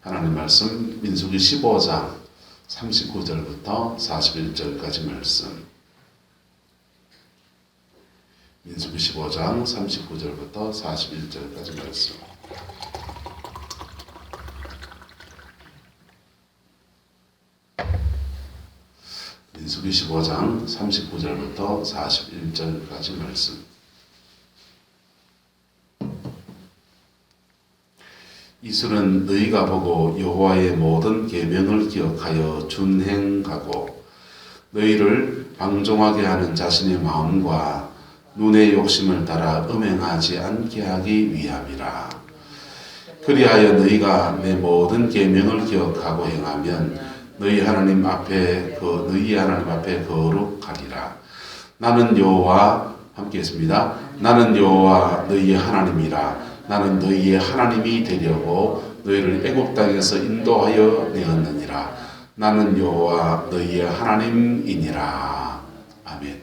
하나님 말씀 민수기 15장 39절부터 41절까지 말씀. 민수기 15장 39절부터 41절까지 말씀. 민수기 15장 39절부터 41절까지 말씀. 이슬은 너희가 보고 여호와의 모든 계명을 기억하여 준행하고 너희를 방종하게 하는 자신의 마음과 눈의 욕심을 따라 음행하지 않게 하기 위함이라. 그리하여 너희가 내 모든 계명을 기억하고 행하면 너희 하나님 앞에 거룩하리라. 나는 여호와, 함께 했습니다. 나는 여호와 너희의 하나님이라. 나는 너희의 하나님이 되려고 너희를 애굽 땅에서 인도하여 내었느니라. 나는 여호와 너희의 하나님이니라. 아멘.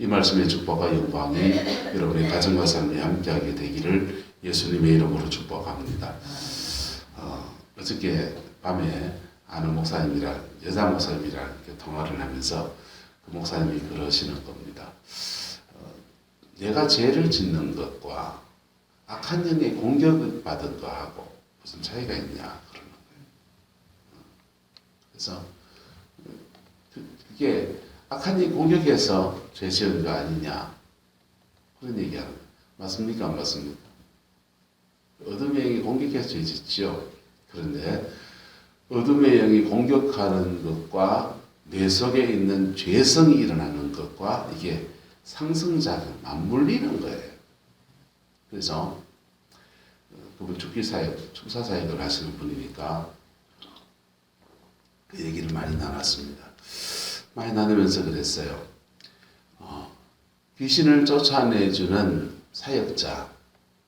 이 말씀의 축복과 영광이 여러분의 가정과 삶에 함께하게 되기를 예수님의 이름으로 축복합니다. 어저께 밤에 아는 목사님이랑 여자 목사님이랑 이렇게 통화를 하면서 그 목사님이 그러시는 겁니다. 내가 죄를 짓는 것과 악한 영의 공격을 받은 거하고 무슨 차이가 있냐 그러는 거예요. 그래서 그게 악한 영이 공격해서 죄 지은 거 아니냐 그런 얘기하는 거예요. 맞습니까? 안 맞습니까? 어둠의 영이 공격해서 죄 짓지요. 그런데 어둠의 영이 공격하는 것과 내 속에 있는 죄성이 일어나는 것과 이게 상승작용, 맞물리는 거예요. 그래서 그분 축사사역을 하시는 분이니까 그 얘기를 많이 나눴습니다. 많이 나누면서 그랬어요. 귀신을 쫓아내주는 사역자,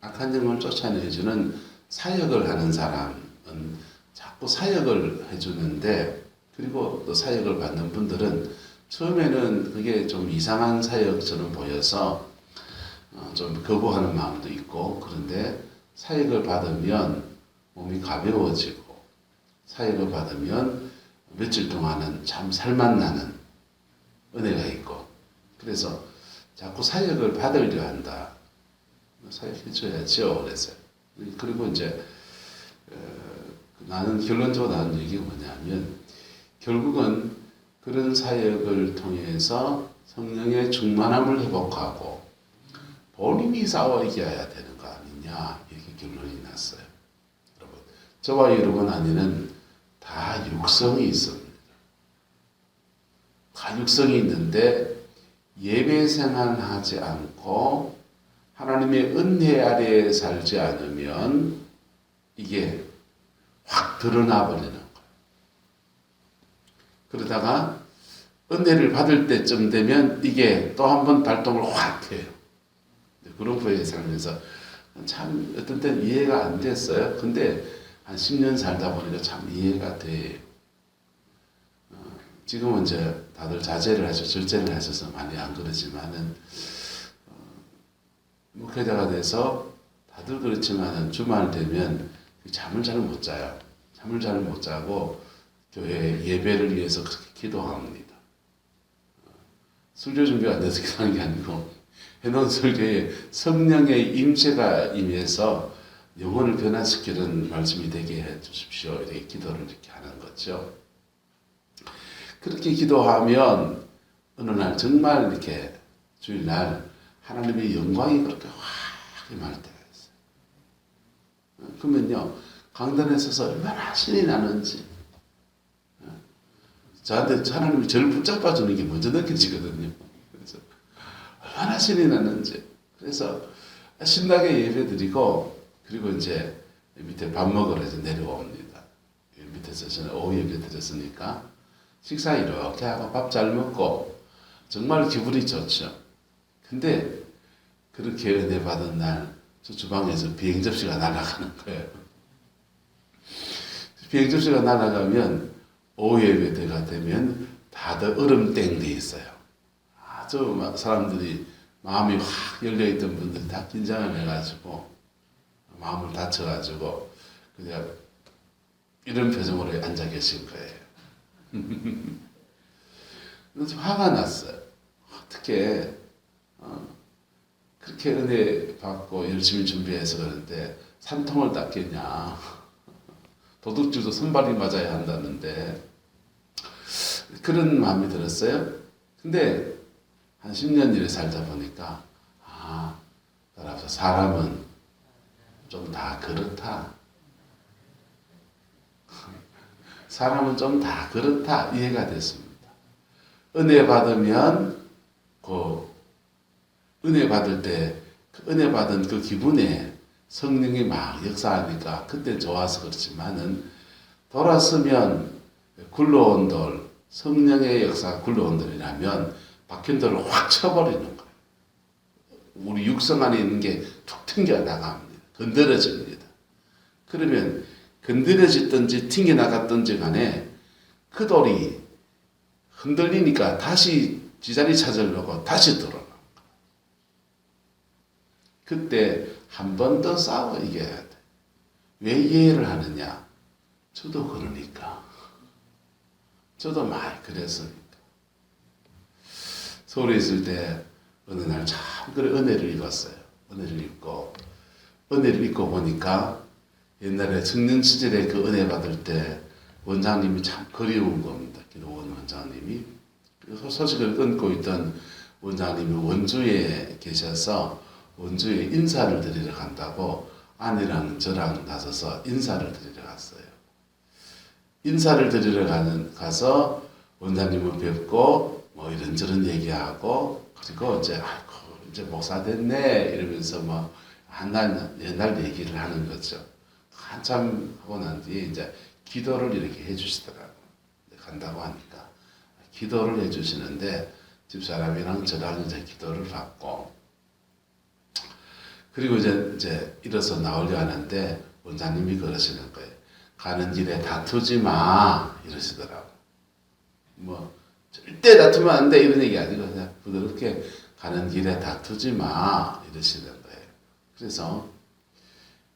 악한 영을 쫓아내주는 사역을 하는 사람은 자꾸 사역을 해주는데, 그리고 또 사역을 받는 분들은 처음에는 그게 좀 이상한 사역처럼 보여서 좀 거부하는 마음도 있고, 그런데 사역을 받으면 몸이 가벼워지고 사역을 받으면 며칠 동안은 참 살맛나는 은혜가 있고, 그래서 자꾸 사역을 받으려 한다. 사역해줘야죠. 그래서 그리고 이제 나는 결론적으로 나는 얘기가 뭐냐면, 결국은 그런 사역을 통해서 성령의 충만함을 회복하고 본인이 싸워 이겨야 되는 거 아니냐, 이렇게 결론이 났어요. 여러분, 저와 여러분 안에는 다 육성이 있습니다. 다 육성이 있는데 예배 생활하지 않고 하나님의 은혜 아래에 살지 않으면 이게 확 드러나 버리는 거예요. 그러다가 은혜를 받을 때쯤 되면 이게 또 한 번 발동을 확 해요. 그룹의 삶에서 참 어떤 때는 이해가 안 됐어요. 근데 한 10년 살다 보니까 참 이해가 돼요. 지금은 이제 다들 자제를 하셔서 절제를 하셔서 많이 안 그러지만은 목회자가 돼서 다들 그렇지만은 주말 되면 잠을 잘 못 자요. 잠을 잘 못 자고 교회 예배를 위해서 그렇게 기도합니다. 설교 준비가 안 돼서 기도하는 게 아니고 해놓은 설교에 성령의 임재가 임해서 영혼을 변화시키는 말씀이 되게 해 주십시오. 이렇게 기도를 이렇게 하는 거죠. 그렇게 기도하면 어느 날 정말 이렇게 주일날 하나님의 영광이 그렇게 확 임할 때가 있어요. 그러면요, 강단에 서서 얼마나 신이 나는지, 저한테 하나님이 저를 붙잡아 주는 게 먼저 느껴지거든요. 그래서 얼마나 신이 나는지. 그래서 신나게 예배 드리고, 그리고 이제 밑에 밥 먹으러 이제 내려옵니다. 밑에서 저는 오후 예배 드렸으니까 식사 이렇게 하고 밥 잘 먹고 정말 기분이 좋죠. 근데 그렇게 은혜 받은 날 저 주방에서 비행 접시가 날아가는 거예요. 비행 접시가 날아가면 오후 예배 때가 되면 다들 얼음땡 돼 있어요. 아주 사람들이 마음이 확 열려있던 분들이 다 긴장을 해가지고 마음을 다쳐가지고 그냥 이런 표정으로 앉아 계신 거예요. 그래서 화가 났어요. 어떻게 그렇게 은혜 받고 열심히 준비해서 그러는데 산통을 닦겠냐. 도둑질도 손발이 맞아야 한다는데 그런 마음이 들었어요. 근데 한 10년 일에 살다 보니까 따라서 사람은 좀 다 그렇다. 사람은 좀 다 그렇다. 이해가 됐습니다. 은혜 받으면 은혜 받을 때 은혜 받은 그 기분에 성령이 막 역사하니까 그때 좋아서 그렇지만은 돌아서면 굴러온 돌, 성령의 역사가 굴러온 돌이라면 박힌 돌을 확 쳐버리는 거예요. 우리 육성 안에 있는 게 툭 튕겨 나갑니다. 건드려집니다. 그러면 건드려지든지 튕겨 나갔든지 간에 그 돌이 흔들리니까 다시 지자리 찾으려고 다시 들어오는 거예요. 그때 한 번 더 싸워 이겨야 돼. 왜 이해를 하느냐? 저도 그러니까. 저도 많이 그랬으니까. 서울에 있을 때 어느 날 참 그래 은혜를 입었어요. 은혜를 입고 보니까 옛날에 청년 시절에 그 은혜 받을 때 원장님이 참 그리운 겁니다. 기도원 원장님이. 소식을 끊고 있던 원장님이 원주에 계셔서 원주에 인사를 드리러 간다고 아내랑 저랑 나서서 인사를 드리러 갔어요. 인사를 드리러 가서 원장님을 뵙고 뭐 이런저런 얘기하고 그리고 이제 목사 됐네 이러면서 뭐 옛날 얘기를 하는 거죠. 한참 하고 난 뒤에 이제 기도를 이렇게 해주시더라고요. 간다고 하니까 기도를 해주시는데 집사람이랑 저랑 이제 기도를 받고 그리고 이제 일어서 나오려 하는데 원장님이 그러시는 거예요. 가는 길에 다투지 마 이러시더라고. 뭐 절대 다투면 안 돼 이런 얘기 아니고 그냥 부드럽게 가는 길에 다투지 마 이러시는 거예요. 그래서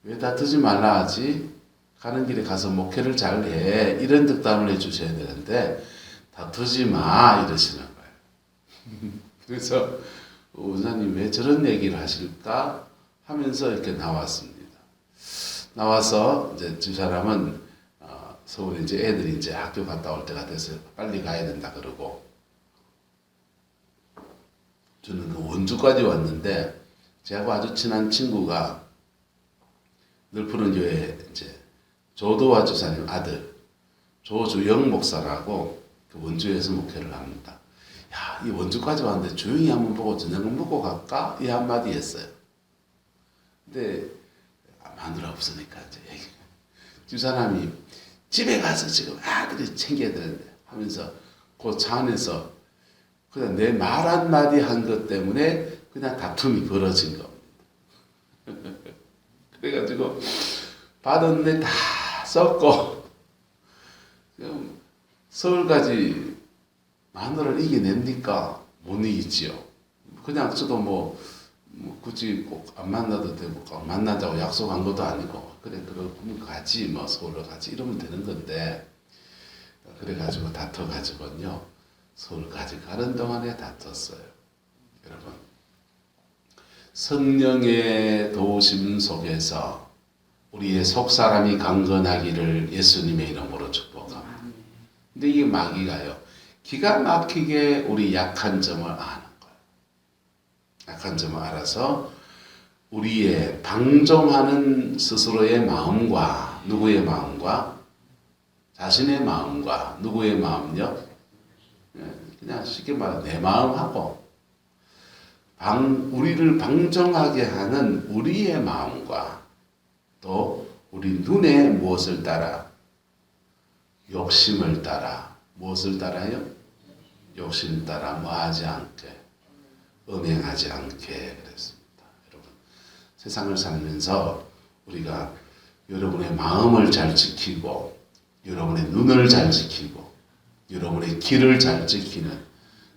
왜 다투지 말라 하지? 가는 길에 가서 목회를 잘 해. 이런 득담을 해주셔야 되는데 다투지 마 이러시는 거예요. 그래서 원장님 왜 저런 얘기를 하실까 하면서 이렇게 나왔습니다. 나와서 이제 두 사람은 서울에 이제 애들이 이제 학교 갔다 올 때가 돼서 빨리 가야 된다 그러고 저는 그 원주까지 왔는데 제하고 아주 친한 친구가 늘 푸른 교회 이제 조도와 주사님 아들 조주영 목사라고 그 원주에서 목회를 합니다. 야, 이 원주까지 왔는데 조용히 한번 보고 저녁을 먹고 갈까? 이 한마디 했어요. 근데 마누라 없으니까 이제 주사람이 집에 가서 지금 아들이 챙겨야 되는데 하면서 그 차 안에서 그냥 내 말 한마디 한 것 때문에 그냥 다툼이 벌어진 겁니다. 그래가지고 받은 데 다 썼고 서울까지 마누라를 이겨냅니까? 못 이기지요. 그냥 저도 뭐 굳이 꼭 안 만나도 되고 만나자고 약속한 것도 아니고 그래 그러면 가지 뭐 서울로 가지 이러면 되는 건데 그래가지고 다퉈가지고요 서울까지 가는 동안에 다퉜어요. 여러분 성령의 도우심 속에서 우리의 속사람이 강건하기를 예수님의 이름으로 축복합니다. 근데 이게 마귀가요 기가 막히게 우리 약한 점을 아는 거예요. 약한 점을 알아서 우리의 방종하는 스스로의 마음과 누구의 마음과 자신의 마음과 누구의 마음요? 그냥 쉽게 말해 내 마음하고 우리를 방종하게 하는 우리의 마음과 또 우리 눈에 무엇을 따라 욕심을 따라 무엇을 따라요? 욕심 따라 뭐하지 않게 음행하지 않게 그랬습니다. 여러분 세상을 살면서 우리가 여러분의 마음을 잘 지키고 여러분의 눈을 잘 지키고 여러분의 길을 잘 지키는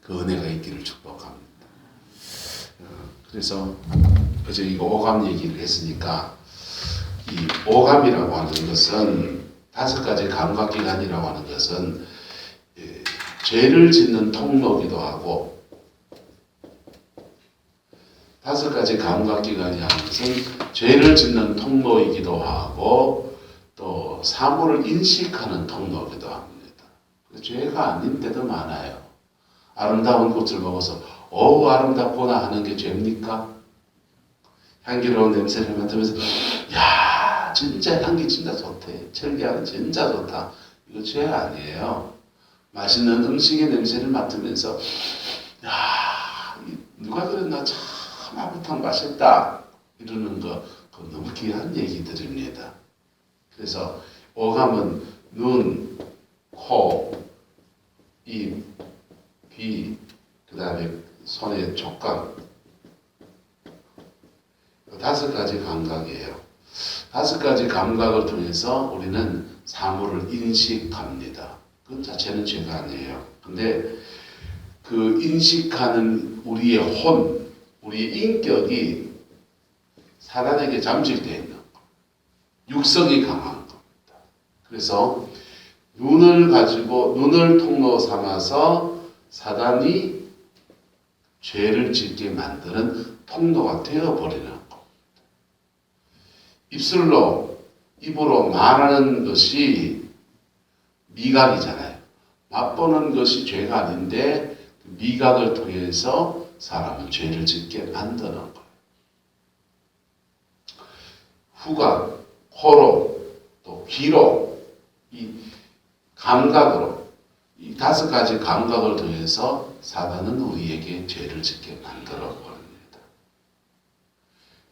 그 은혜가 있기를 축복합니다. 그래서 어제 이거 오감 얘기를 했으니까 이 오감이라고 하는 것은 5가지 감각기관이라고 하는 것은 죄를 짓는 통로기도 하고 5가지 감각기관이 하는 것은 죄를 짓는 통로이기도 하고 또 사물을 인식하는 통로이기도 합니다. 죄가 아닌 데도 많아요. 아름다운 꽃을 먹어서 어우 아름답구나 하는 게 죄입니까? 향기로운 냄새를 맡으면서 야 진짜 향기 진짜 좋대. 철기향 진짜 좋다. 이거 죄 아니에요. 맛있는 음식의 냄새를 맡으면서 야 누가 그랬나 참 마구탕 맛있다 이러는 거 그거 너무 귀한 얘기들입니다. 그래서 오감은 눈, 코, 입, 귀, 그 다음에 손의 촉감 5가지 감각이에요. 5가지 감각을 통해서 우리는 사물을 인식합니다. 그 자체는 죄가 아니에요. 근데 그 인식하는 우리의 혼, 우리의 인격이 사단에게 잠식되어 있는 거. 육성이 강한 겁니다. 그래서 눈을 가지고 눈을 통로 삼아서 사단이 죄를 짓게 만드는 통로가 되어버리는 겁니다. 입으로 말하는 것이 미각이잖아요. 맛보는 것이 죄가 아닌데 미각을 통해서 사람은 죄를 짓게 만드는 거예요. 후각, 코로, 또 귀로, 이 감각으로, 이 5가지 감각을 통해서 사단은 우리에게 죄를 짓게 만들어 버립니다.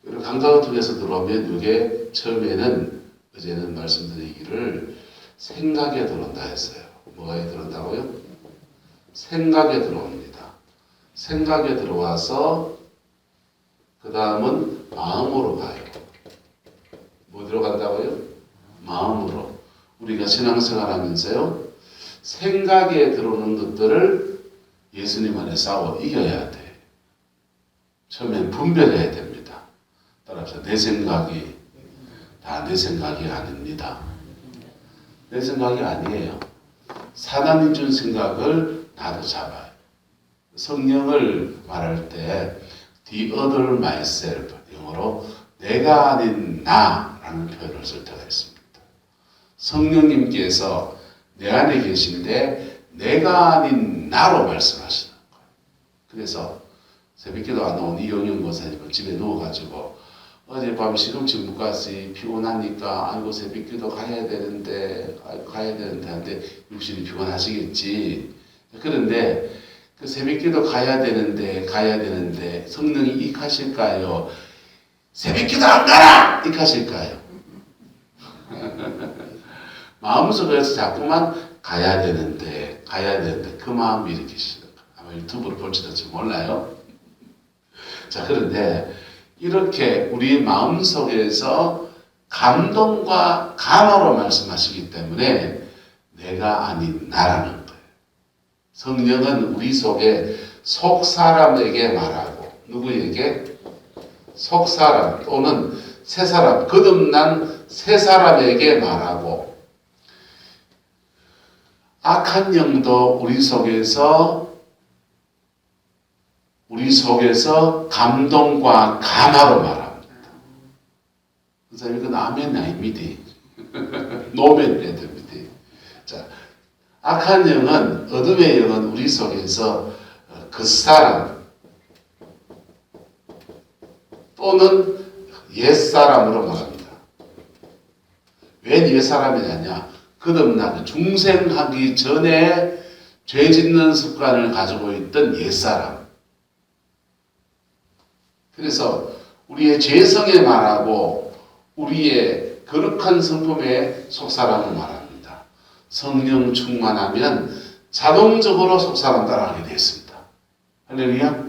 이런 감각을 통해서 들어오면 이게 처음에는 어제는 말씀드리기를 생각에 들어온다 했어요. 뭐에 들어온다고요? 생각에 들어옵니다. 생각에 들어와서 그 다음은 마음으로 가요. 뭐 들어간다고요? 마음으로. 우리가 신앙생활 하면서요. 생각에 들어오는 것들을 예수님 안에 싸워 이겨야 돼. 처음엔 분별해야 됩니다. 따라서 내 생각이 다 내 생각이 아닙니다. 내 생각이 아니에요. 사단이 준 생각을 나도 잡아요. 성령을 말할 때 the other myself, 영어로 내가 아닌 나라는 표현을 쓸 때가 있습니다. 성령님께서 내 안에 계신데 내가 아닌 나로 말씀하시는 거예요. 그래서 새벽기도 안 나온 이영영 권사님은 집에 누워가지고 어젯밤 시금치 못 갔으니 피곤하니까 아이고 새벽기도 가야 되는데 하는데 육신이 피곤하시겠지. 그런데 그 새벽기도 가야 되는데 성령이 익하실까요? 새벽기도 안 가라! 익하실까요? 마음속에서 자꾸만 가야 되는데 그 마음이 일으키시는 거예요. 아마 유튜브를 볼지도 몰라요. 자, 그런데 이렇게 우리 마음속에서 감동과 감화로 말씀하시기 때문에 내가 아닌 나라는 거예요. 성령은 우리 속에 속사람에게 말하고 누구에게? 속사람 또는 새사람, 거듭난 새사람에게 말하고 악한 영도 우리 속에서 감동과 감화로 말합니다. 선생님, 이건 아멘 아닙니다. 노멘해야 됩니다. 자, 악한 영은, 어둠의 영은 우리 속에서 그 사람 또는 옛사람으로 말합니다. 왜 옛사람이냐냐? 거듭나고 중생하기 전에 죄 짓는 습관을 가지고 있던 옛사람. 그래서 우리의 죄성에 말하고 우리의 거룩한 성품의 속사람을 말합니다. 성령 충만하면 자동적으로 속사람 따라하게 되어 있습니다. 할렐루야.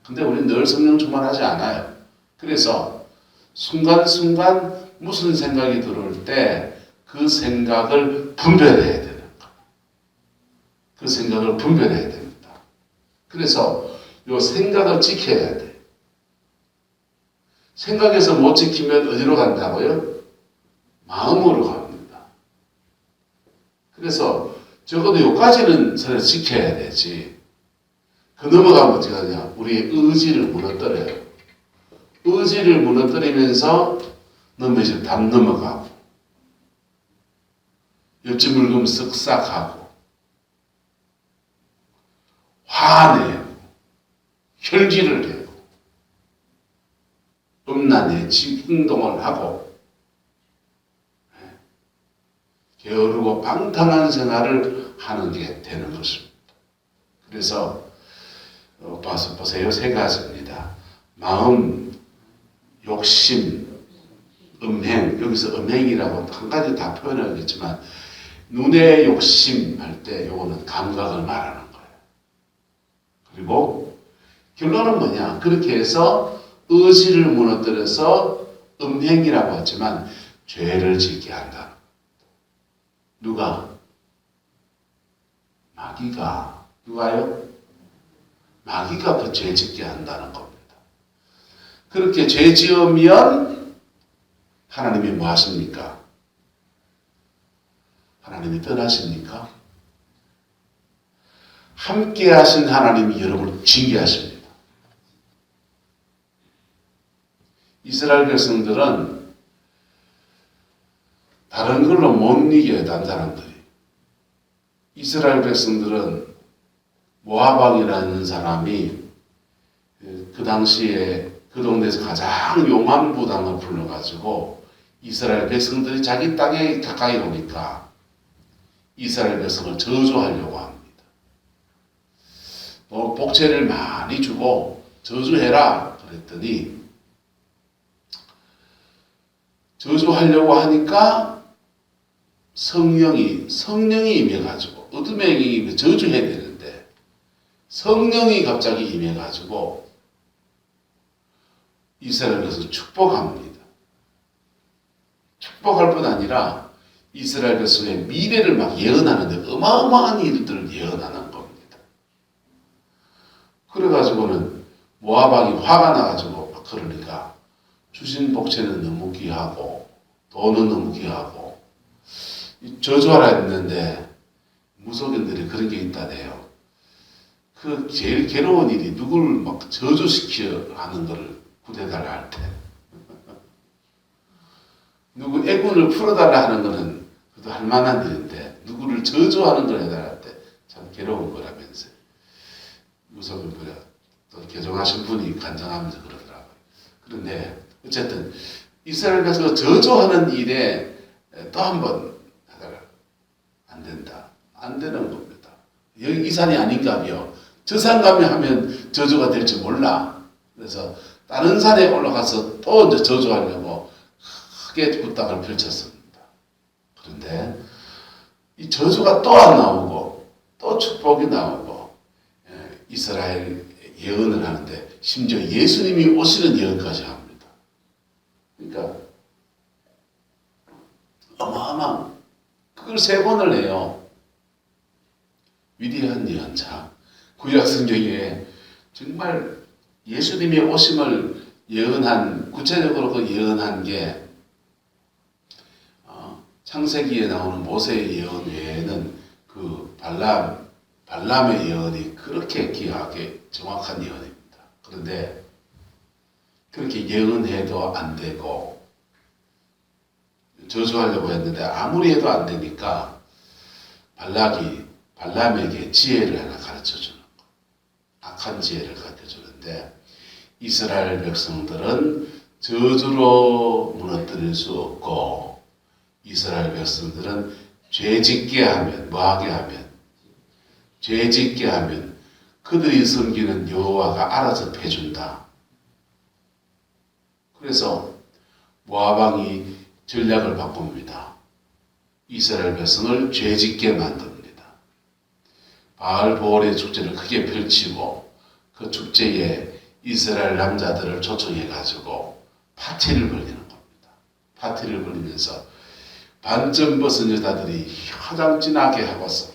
근데 우리는 늘 성령 충만하지 않아요. 그래서 순간순간 무슨 생각이 들어올 때 그 생각을 분별해야 되는 거예요. 그 생각을 분별해야 됩니다. 그래서 이 생각을 지켜야 돼. 생각에서 못 지키면 어디로 간다고요? 마음으로 갑니다. 그래서 적어도 여기까지는 서로 지켜야 되지. 그 넘어가면 어떻게 하냐? 우리의 의지를 무너뜨려요. 의지를 무너뜨리면서 넘어지면 담 넘어가고 옆집 물금 쓱싹하고 화내고 혈기를 내고 음란의 행동을 하고 게으르고 방탕한 생활을 하는 게 되는 것입니다. 그래서 보세요. 세 가지입니다. 마음, 욕심, 음행. 여기서 음행이라고 한 가지 다 표현하겠지만 눈의 욕심 할 때 요거는 감각을 말하는 거예요. 그리고 결론은 뭐냐? 그렇게 해서 의지를 무너뜨려서 음행이라고 하지만 죄를 짓게 한다. 누가? 마귀가. 누가요? 마귀가 그 죄 짓게 한다는 겁니다. 그렇게 죄 지으면 하나님이 뭐 하십니까? 하나님이 떠나십니까? 함께 하신 하나님이 여러분을 징계하십니다. 이스라엘 백성들은 다른 걸로 못 이겨요. 다른 사람들이. 이스라엘 백성들은 모압왕이라는 사람이 그 당시에 그 동네에서 가장 용한 부당을 불러가지고 이스라엘 백성들이 자기 땅에 가까이 오니까 이스라엘 백성을 저주하려고 합니다. 복채를 많이 주고 저주해라 그랬더니 저주하려고 하니까 성령이 임해가지고 어둠행이 저주해야 되는데 성령이 갑자기 임해가지고 이스라엘 백성을 축복합니다. 축복할 뿐 아니라 이스라엘 백성의 미래를 막 예언하는데 어마어마한 일들을 예언하는 겁니다. 그래가지고는 모압왕이 화가 나가지고 막 그러니까 주신 복채는 너무 귀하고 돈은 너무 귀하고 저주하라 했는데 무속인들이 그런 게 있다네요. 그 제일 괴로운 일이 누구를 막 저주시켜 하는 거를 구해달라 할 때 누구 애군을 풀어달라 하는 거는 그래도 할 만한 일인데 누구를 저주하는 걸 해달라 할 때 참 괴로운 거라면서요. 무속인 분야 또 개종하신 분이 간증하면서 그러더라고요. 그런데 어쨌든 이스라엘 백성을 저주하는 일에 또 한 번 해달라. 안 된다. 안 되는 겁니다. 여기 이 산이 아닌가며 저 산 가면 하면 저주가 될지 몰라. 그래서 다른 산에 올라가서 또 이제 저주하려고 크게 부탁을 펼쳤습니다. 그런데 이 저주가 또 안 나오고 또 축복이 나오고 이스라엘 예언을 하는데 심지어 예수님이 오시는 예언까지 합니다. 그러니까 어마어마한 그걸 3번을 해요. 위대한 예언자. 구약 성경에 정말 예수님의 오심을 예언한 구체적으로 그 예언한 게 창세기에 나오는 모세의 예언 외에는 그 발람의 예언이 그렇게 귀하게 정확한 예언입니다. 그런데 그렇게 예언해도 안 되고 저주하려고 했는데 아무리 해도 안 되니까 발람에게 지혜를 하나 가르쳐주는 거. 악한 지혜를 가르쳐주는데 이스라엘 백성들은 저주로 무너뜨릴 수 없고 이스라엘 백성들은 죄짓게 하면 뭐하게 하면 죄짓게 하면 그들이 섬기는 여호와가 알아서 패준다. 그래서 모압왕이 전략을 바꿉니다. 이스라엘 백성을 죄짓게 만듭니다. 바알보올의 축제를 크게 펼치고 그 축제에 이스라엘 남자들을 초청해가지고 파티를 벌이는 겁니다. 파티를 벌이면서 반점 벗은 여자들이 화장 진하게 하고서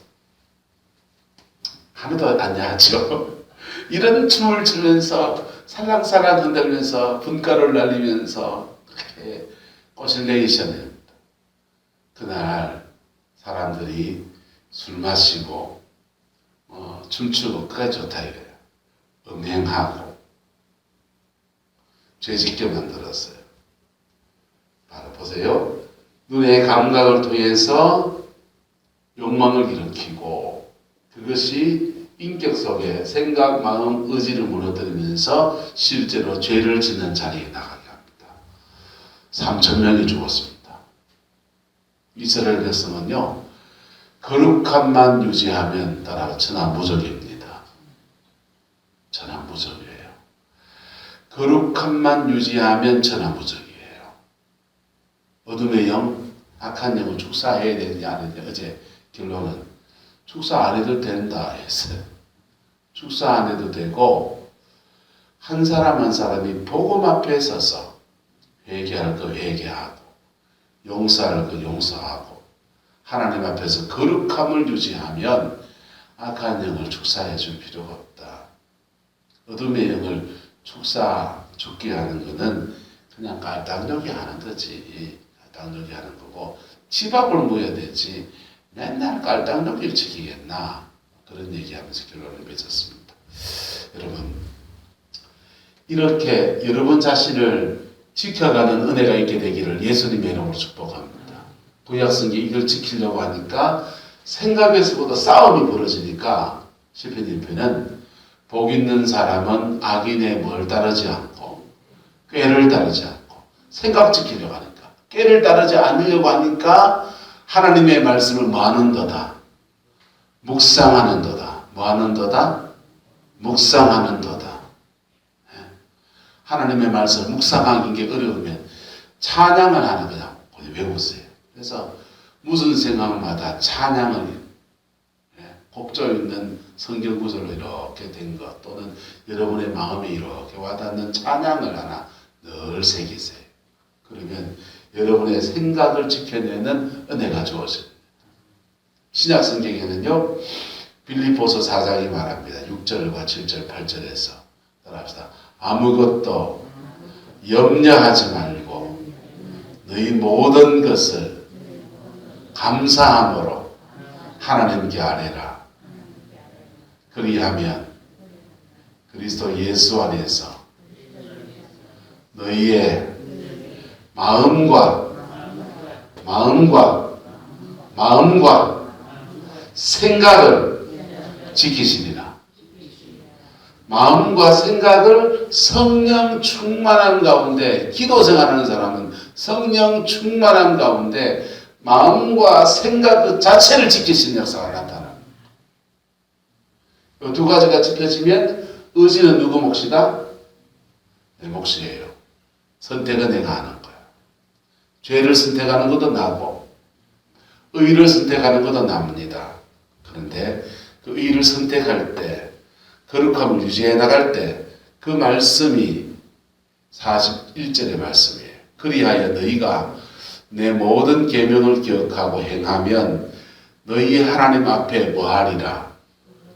하나도 안 야하죠. 이런 춤을 추면서 살랑살랑 흔들면서 분가를 날리면서 그렇게 꽃을 내리셔냅니다. 그날 사람들이 술 마시고 춤추고 그게 좋다 이거예요. 음행하고 죄짓게 만들었어요. 바로 보세요. 눈의 감각을 통해서 욕망을 일으키고 그것이 인격 속에 생각, 마음, 의지를 무너뜨리면서 실제로 죄를 짓는 자리에 나가게 합니다. 3,000명이 죽었습니다. 이스라엘 백성은요, 거룩함만 유지하면 따라 천하무적입니다. 천하무적이에요. 거룩함만 유지하면 천하무적이에요. 어둠의 영, 악한 영을 축사해야 되느냐 안 해야 되느냐. 어제 결론은 축사 안 해도 된다 했어요. 축사 안 해도 되고 한 사람 한 사람이 복음 앞에 서서 회개할 거 회개하고 용서할 거 용서하고 하나님 앞에서 거룩함을 유지하면 악한 영을 축사해 줄 필요가 없다. 어둠의 영을 죽게 하는 것은 그냥 깔딱여기 하는 거지. 깔딱여기 하는 거고 집 앞을 모여야 되지 맨날 깔딱여기를 지키겠나. 그런 얘기하면서 결론을 맺었습니다. 여러분, 이렇게 여러분 자신을 지켜가는 은혜가 있게 되기를 예수님의 이름으로 축복합니다. 구약성경 이걸 지키려고 하니까 생각에서보다 싸움이 벌어지니까 시편 1편은 복 있는 사람은 악인의 뭘 따르지 않고 꾀를 따르지 않고 생각 지키려고 하니까 꾀를 따르지 않으려고 하니까 하나님의 말씀을 뭐하는도다? 묵상하는도다. 뭐하는도다? 묵상하는도다. 하나님의 말씀을 묵상하는 게 어려우면 찬양을 하는 거냐 외우세요. 그래서 무슨 생각마다 찬양을 곡조 있는 성경 구절로 이렇게 된 것 또는 여러분의 마음에 이렇게 와닿는 찬양을 하나 늘 새기세요. 그러면 여러분의 생각을 지켜내는 은혜가 주어집니다. 신약 성경에는요 빌립보서 4장이 말합니다. 6절과 7절 8절에서 따라합시다. 아무것도 염려하지 말고 너희 모든 것을 감사함으로 하나님께 아뢰라. 그리하면 그리스도 예수 안에서 너희의 마음과 생각을 지키시리라. 마음과 생각을 성령 충만한 가운데 기도 생활하는 사람은 성령 충만한 가운데 마음과 생각 그 자체를 지키시는 역사가 나타납니다. 이 두 가지가 지켜지면 의지는 누구 몫이다? 내 몫이에요. 선택은 내가 하는 거야. 죄를 선택하는 것도 나고 의를 선택하는 것도 납니다. 그런데 그 의를 선택할 때 거룩함을 유지해 나갈 때 그 말씀이 41절의 말씀이에요. 그리하여 너희가 내 모든 계명을 기억하고 행하면 너희 하나님 앞에 뭐하리라?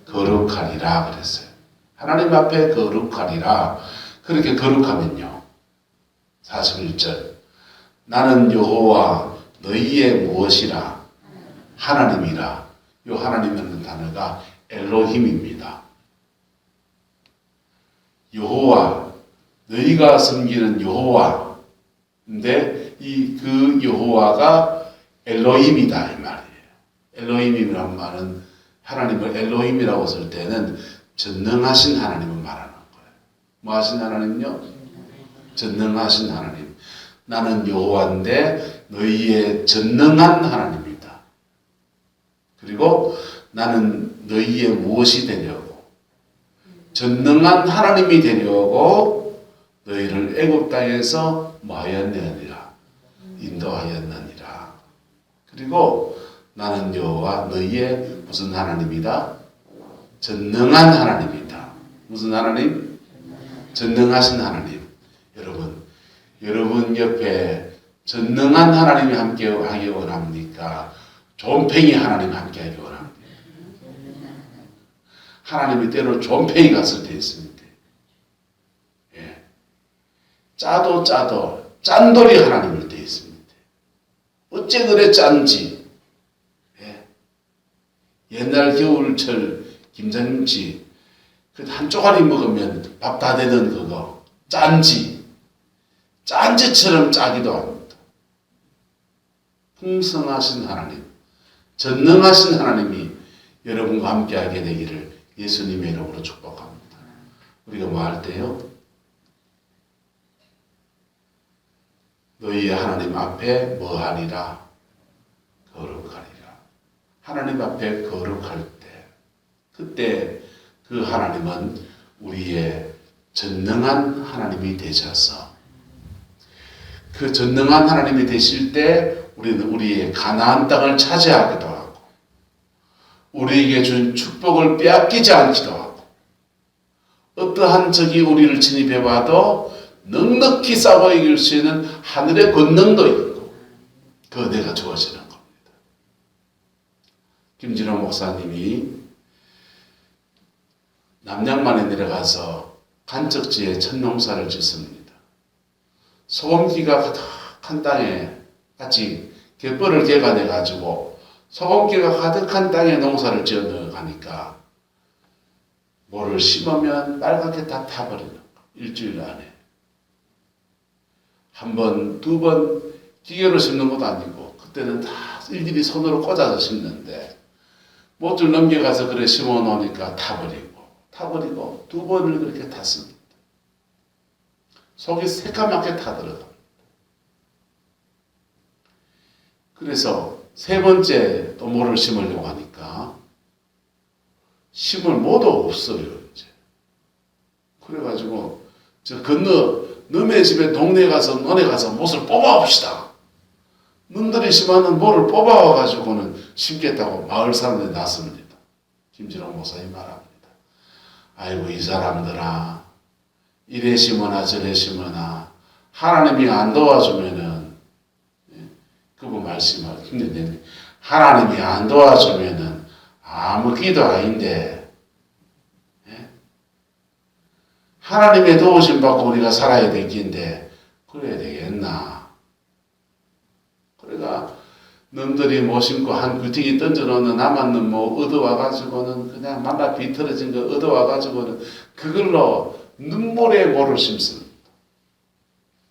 거룩하리라 그랬어요. 하나님 앞에 거룩하리라. 그렇게 거룩하면요 41절 나는 여호와 너희의 무엇이라? 하나님이라. 이 하나님이라는 단어가 엘로힘입니다. 여호와, 너희가 섬기는 여호와. 근데 그 여호와가 엘로힘이다 이 말이에요. 엘로힘이라는 말은 하나님을 엘로힘이라고 쓸 때는 전능하신 하나님을 말하는 거예요. 뭐 하신 하나님요? 전능하신 하나님. 나는 여호와인데 너희의 전능한 하나님이다. 그리고 나는 너희의 무엇이 되려고? 전능한 하나님이 되려고 너희를 애굽 땅에서 뭐하였느니라? 인도하였느니라. 그리고 나는 여호와 너희의 무슨 하나님이다? 전능한 하나님이다. 무슨 하나님? 전능하신 하나님. 여러분 옆에 전능한 하나님이 함께 하기 원합니까? 존팽이 하나님 함께 하기 원합니다. 하나님이 때로 존팽이 갔을 때 있습니다. 예. 짜도 짠돌이 하나님일 때 있습니다. 어째 그래 짠지. 예. 옛날 겨울철 김장김치 그 한 쪼가리 먹으면 밥 다 되는 그거 짠지처럼 짜기도 합니다. 풍성하신 하나님, 전능하신 하나님이 여러분과 함께하게 되기를 예수님의 이름으로 축복합니다. 우리가 뭐 할 때요? 너희 하나님 앞에 뭐 하리라? 거룩하리라. 하나님 앞에 거룩할 때, 그때 그 하나님은 우리의 전능한 하나님이 되셔서, 그 전능한 하나님이 되실 때 우리는 우리의 가나안 땅을 차지하기도 하고, 우리에게 준 축복을 빼앗기지 않기도 하고, 어떠한 적이 우리를 침입해봐도 넉넉히 싸워 이길 수 있는 하늘의 권능도 있고, 그 은혜가 주어지는 겁니다. 김진호 목사님이 남양만에 내려가서 간척지에 첫 농사를 짓습니다. 소금기가 가득한 땅에 아직 갯벌을 개간해가지고 소금기가 가득한 땅에 농사를 지어 넣어가니까 뭐를 심으면 빨갛게 다 타버리는 거. 일주일 안에. 한 번, 두 번 기계로 심는 것도 아니고 그때는 다 일일이 손으로 꽂아서 심는데 못줄 넘겨가서 그래 심어 놓으니까 타버리고 두 번을 그렇게 탔습니다. 속이 새까맣게 타들어갑니다. 그래서 세 번째 또 뭐를 심으려고 하니까 심을 뭐도 없어요, 이제. 그래가지고 저 너네 집에 동네에 가서 너네 가서 못을 뽑아옵시다. 너희들이 심어놓은 뭐를 뽑아와가지고는 심겠다고 마을 사람들이 났습니다. 김진호 목사님 말합니다. 아이고 이 사람들아, 이래 심으나 저래 심으나 하나님이 안 도와주면은, 그분 말씀을 힘든데, 하나님이 안 도와주면은 아무 기도 아닌데, 하나님의 도우심 받고 우리가 살아야 될 긴데 그래야 되겠나? 그러니까 놈들이 뭐 심고 한 구티기 던져놓는 남았는 뭐 얻어와가지고는 그냥 만나 비틀어진 거 얻어와가지고는 그걸로 눈물에 모를 심습니다.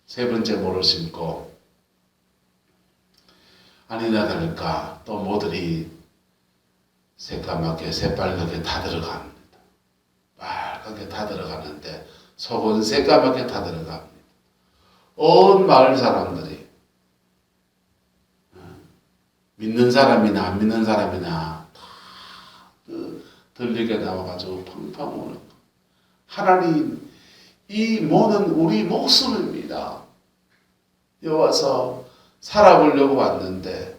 세 번째 모를 심고 아니나 다를까 또 모들이 새까맣게 새빨갛게 다 들어갑니다. 빨갛게 다 들어가는데 속은 새까맣게 다 들어갑니다. 온 마을 사람들이 믿는 사람이나 안 믿는 사람이나 다 들리게 나와가지고 펑펑 우는 거. 하나님, 이 모는 우리 목숨입니다. 여와서 살아보려고 왔는데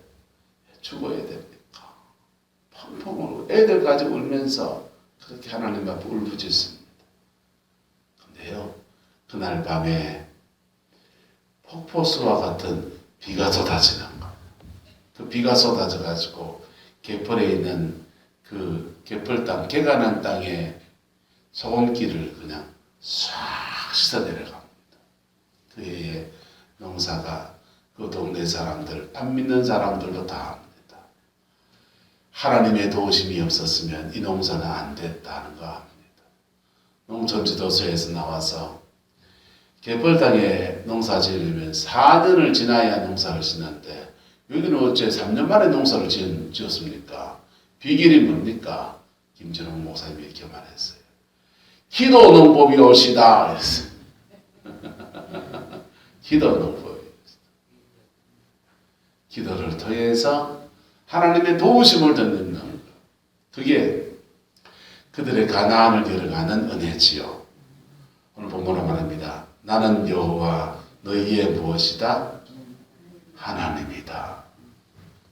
죽어야 됩니까? 펑펑 울고 애들까지 울면서 그렇게 하나님 앞에 울부짖습니다. 근데요, 그날 밤에 폭포수와 같은 비가 쏟아지는 거. 그 비가 쏟아져가지고 갯벌에 있는 그 갯벌 땅, 개간한 땅에 소금기를 그냥 싹 씻어 내려갑니다. 그 해에 농사가 그 동네 사람들, 안 믿는 사람들도 다 합니다. 하나님의 도우심이 없었으면 이 농사는 안 됐다는 거 합니다. 농촌지도서에서 나와서 갯벌 땅에 농사 지으려면 4년을 지나야 농사를 짓는데 여기는 어째 3년 만에 농사를 지었습니까? 비결이 뭡니까? 김진호 목사님이 이렇게 말했어요. 기도 농법이 옳시다. 기도 농법이. 기도를 통해서 하나님의 도우심을 듣는 것. 그게 그들의 가나안을 걸어가는 은혜지요. 오늘 본문으로 말합니다. 나는 여호와 너희의 무엇이다? 하나님이다.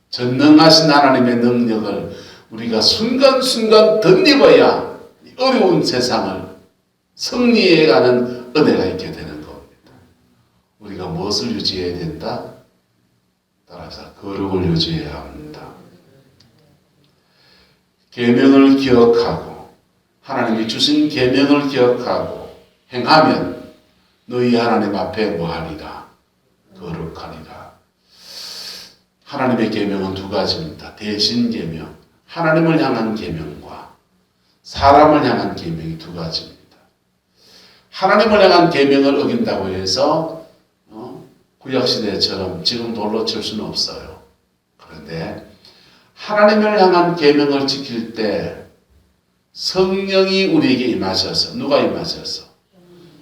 전능하신 하나님의 능력을 우리가 순간순간 덧입어야 어려운 세상을 승리해가는 은혜가 있게 되는 겁니다. 우리가 무엇을 유지해야 된다? 따라서 거룩을 유지해야 합니다. 계명을 기억하고 하나님이 주신 계명을 기억하고 행하면 너희 하나님 앞에 뭐하리라? 거룩하리라. 하나님의 계명은 두 가지입니다. 대신 계명, 하나님을 향한 계명과 사람을 향한 계명이 두 가지입니다. 하나님을 향한 계명을 어긴다고 해서 구약시대처럼 지금 돌로 칠 수는 없어요. 그런데 하나님을 향한 계명을 지킬 때 성령이 우리에게 임하셔서, 누가 임하셔서?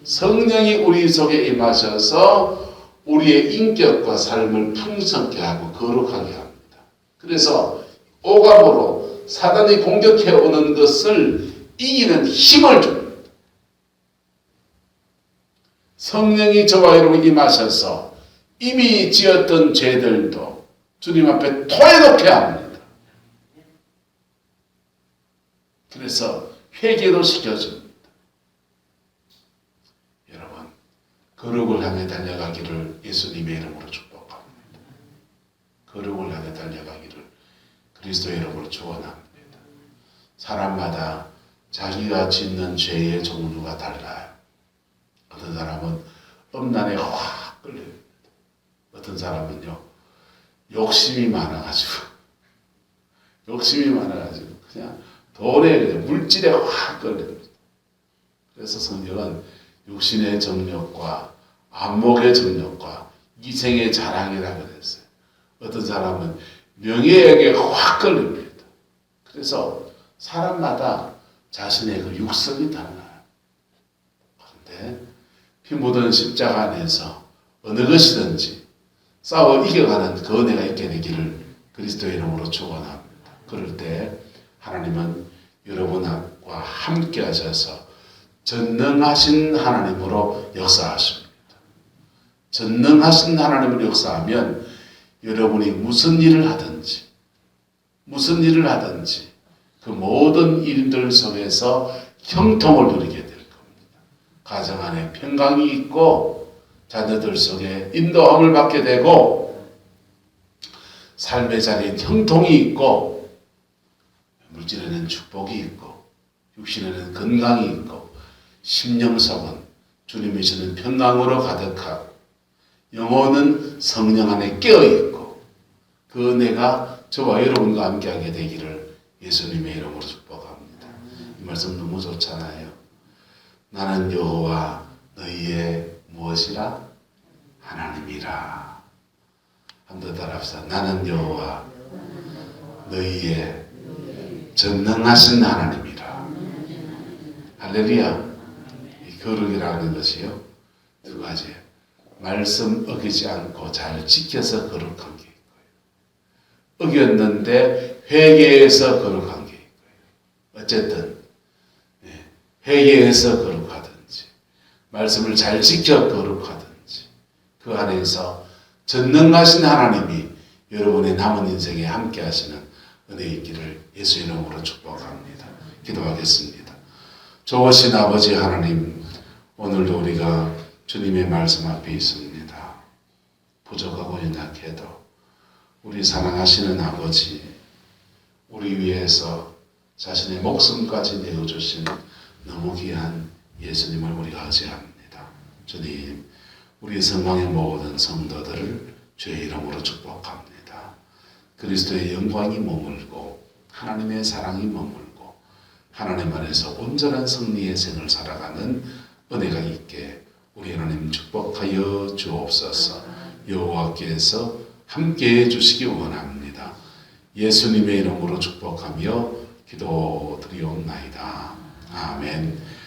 성령이 우리 속에 임하셔서 우리의 인격과 삶을 풍성케 하고 거룩하게 합니다. 그래서 오감으로 사단이 공격해 오는 것을 이기는 힘을 줍니다. 성령이 저와 여러분 임하셔서 이미 지었던 죄들도 주님 앞에 토해놓게 합니다. 그래서 회개도 시켜줍니다. 여러분, 거룩을 향해 달려가기를 예수님의 이름으로 축복합니다. 거룩을 향해 달려가기를 그리스도의 이름으로 축원합니다. 사람마다 자기가 짓는 죄의 종류가 달라요. 어떤 사람은 음란에 확 끌립니다. 어떤 사람은요, 욕심이 많아가지고 그냥 돈에 그냥 물질에 확 끌립니다. 그래서 성경은 육신의 정욕과 안목의 정욕과 이생의 자랑이라고 그랬어요. 어떤 사람은 명예에게 확 끌립니다. 그래서 사람마다 자신의 그 육성이 달라요. 그런데 피 묻은 십자가 안에서 어느 것이든지 싸워 이겨가는 그 은혜가 있게 되기를 그리스도의 이름으로 축원합니다. 그럴 때 하나님은 여러분과 함께 하셔서 전능하신 하나님으로 역사하십니다. 전능하신 하나님으로 역사하면 여러분이 무슨 일을 하든지 그 모든 일들 속에서 형통을 누리게 될 겁니다. 가정 안에 평강이 있고 자녀들 속에 인도함을 받게 되고 삶의 자리에 형통이 있고 물질에는 축복이 있고 육신에는 건강이 있고 심령속은 주님이 주는 평강으로 가득하고 영혼은 성령 안에 깨어있고 그 은혜가 저와 여러분과 함께하게 되기를 예수님의 이름으로 축복합니다. 이 말씀 너무 좋잖아요. 나는 여호와 너희의 무엇이라? 하나님이라. 한 번 더 따라합시다. 나는 여호와 너희의 전능하신 하나님이라. 할렐루야. 이 거룩이라는 것이요, 두 가지예요. 말씀 어기지 않고 잘 지켜서 거룩한 게 있고요. 어겼는데 회개해서 거룩한 게 있고요. 어쨌든 회개해서 거룩하든지 말씀을 잘 지켜 거룩하든지 그 안에서 전능하신 하나님이 여러분의 남은 인생에 함께 하시는 은혜 있기를 예수 이름으로 축복합니다. 기도하겠습니다. 좋으신 아버지 하나님, 오늘도 우리가 주님의 말씀 앞에 있습니다. 부족하고 연약해도 우리 사랑하시는 아버지, 우리 위해서 자신의 목숨까지 내어주신 너무 귀한 예수님을 우리가 의지합니다. 주님, 우리 성강의 모든 성도들을 주의 이름으로 축복합니다. 그리스도의 영광이 머물고 하나님의 사랑이 머물고 하나님 안에서 온전한 승리의 생을 살아가는 은혜가 있게 우리 하나님 축복하여 주옵소서. 여호와께서 함께해 주시기 원합니다. 예수님의 이름으로 축복하며 기도드리옵나이다. 아멘.